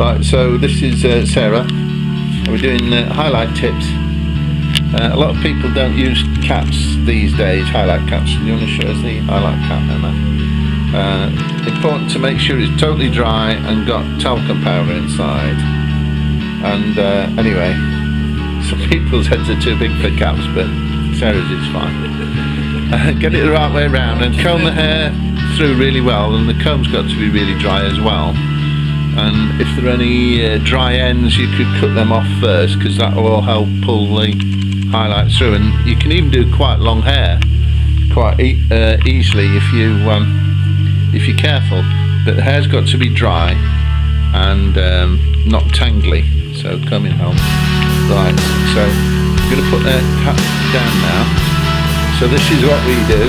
Right, so this is Sarah. We're doing highlight tips. A lot of people don't use caps these days, highlight caps. You want to show us the highlight cap now, man? Important to make sure it's totally dry and got talcum powder inside. And anyway, some people's heads are too big for caps, but Sarah's is fine. Get it the right way around and comb the hair through really well, and the comb's got to be really dry as well. And if there are any dry ends, you could cut them off first, because that will all help pull the highlights through. And you can even do quite long hair quite easily if you're careful. But the hair's got to be dry and not tangly, so combing helps. Right, so I'm going to put the cap down now. So this is what we do.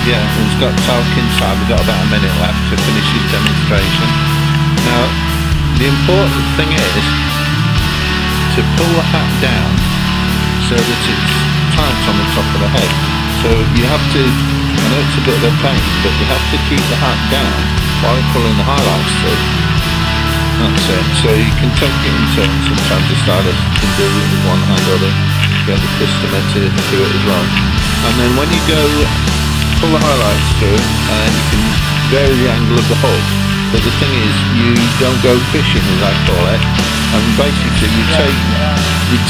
Yeah, it's got talc inside. We've got about a minute left to finish this demonstration. Now, the important thing is to pull the hat down so that it's tight on the top of the head. So you have to, I know it's a bit of a pain, but you have to keep the hat down while you're pulling the highlights through. That's it. So you can take it in turns. Sometimes the stylist can do it with one hand or the get the customer to do it as well. And then when you go pull the highlights through, and you can vary the angle of the hook. But the thing is, you don't go fishing, as I call it, and basically you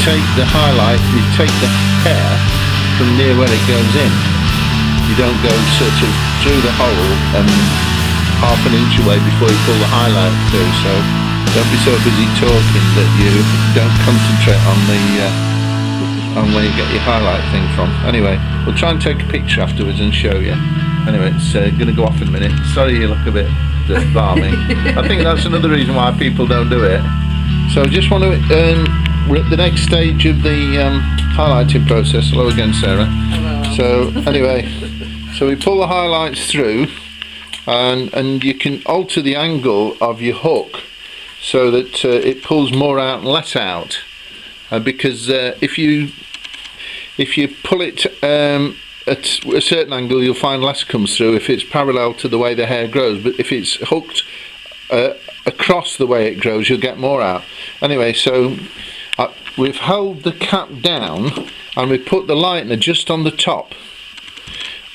take the highlight, you take the hair from near where it goes in. You don't go sort of through the hole and half an inch away before you pull the highlight through. So don't be so busy talking that you don't concentrate on where you get your highlight thing from. Anyway, we'll try and take a picture afterwards and show you. Anyway, it's going to go off in a minute. Sorry you look a bit balmy. I think that's another reason why people don't do it. So I just want to, we're at the next stage of the highlighting process. Hello again, Sarah. Hello. So anyway, so we pull the highlights through, and you can alter the angle of your hook so that it pulls more out and less out. Because if you pull it at a certain angle, you'll find less comes through if it's parallel to the way the hair grows. But if it's hooked across the way it grows, you'll get more out. Anyway, so we've held the cap down and we put the lightener just on the top.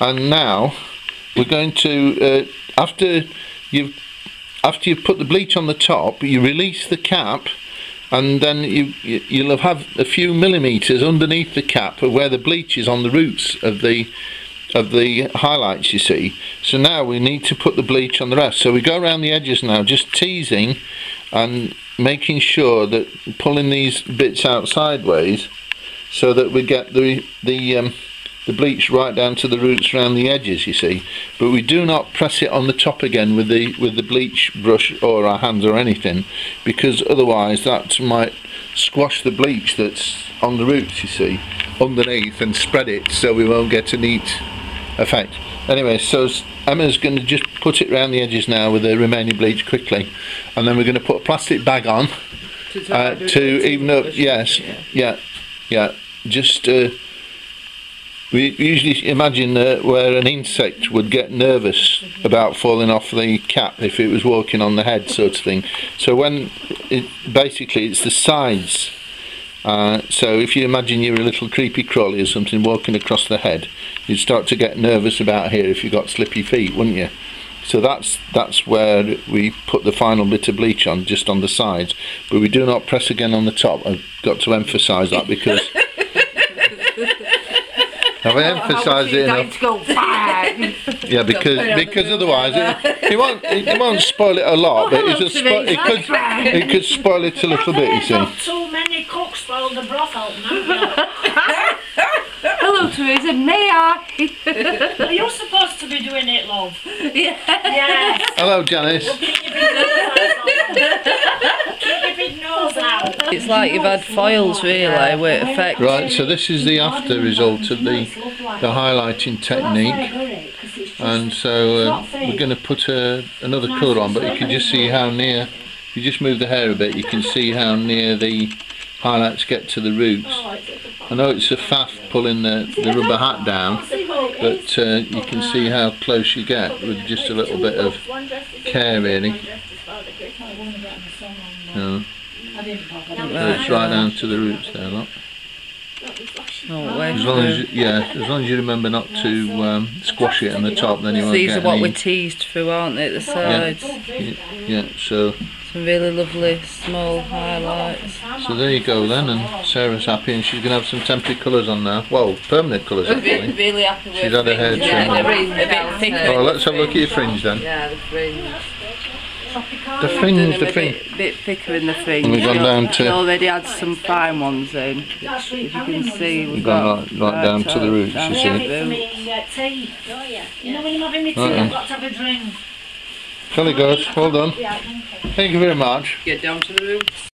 And now we're going to after you've put the bleach on the top, you release the cap. And then you'll have a few millimeters underneath the cap of where the bleach is on the roots of the highlights, you see. So now we need to put the bleach on the rest. So we go around the edges now, just teasing and making sure that pulling these bits out sideways so that we get the bleach right down to the roots around the edges, you see. But we do not press it on the top again with the bleach brush or our hands or anything, because otherwise that might squash the bleach that's on the roots, you see, underneath, and spread it so we won't get a neat effect. Anyway, so Emma's going to just put it around the edges now with the remaining bleach quickly, and then we're going to put a plastic bag on to even up. Yes, yeah. Just we usually imagine where an insect would get nervous about falling off the cap if it was walking on the head, sort of thing. So when basically it's the sides. So if you imagine you're a little creepy crawly or something walking across the head, you'd start to get nervous about here if you got slippy feet, wouldn't you? So that's where we put the final bit of bleach on, just on the sides. But we do not press again on the top. I've got to emphasise that because have I emphasised it enough? Yeah, because otherwise it won't spoil it a lot, but it could spoil it a little bit, you see. Not too many cooks spoil the broth out now. Hello, Teresa. May I? Well, you're supposed to be doing it, love. Yeah. Yes. Hello, Janice. Well, keep your big nose out. Keep your big nose out. It's like you've had foils, really, where it affects. Right, so this is the after result of the highlighting technique. And so we're going to put another colour on, but you can just see how near, if you just move the hair a bit, you can see how near the highlights get to the roots. I know it's a faff pulling the rubber hat down, but you can see how close you get with just a little bit of care, really. So it's right down to the roots there, look. As long as you remember not to squash it on the top, then you won't These get are what any. we teased through, aren't they, at the sides? Yeah, so Really lovely small highlights. So there you go then, and Sarah's happy, and she's going to have some temporary colours on now. Well, permanent colours actually. Really happy with She's had her hair trimmed. Yeah, they're a bit thicker. Oh, let's have a look at your fringe then. Yeah, the fringe. The fringe, the fringe. A bit thicker in the fringe. And we've gone down to... We already had some fine ones in. If you can see, we've gone right down to the roots, you see. You know when you're having me tea, I've got to have a drink. Jolly good, well done. Yeah, thank you. Thank you very much. Get down to the roots.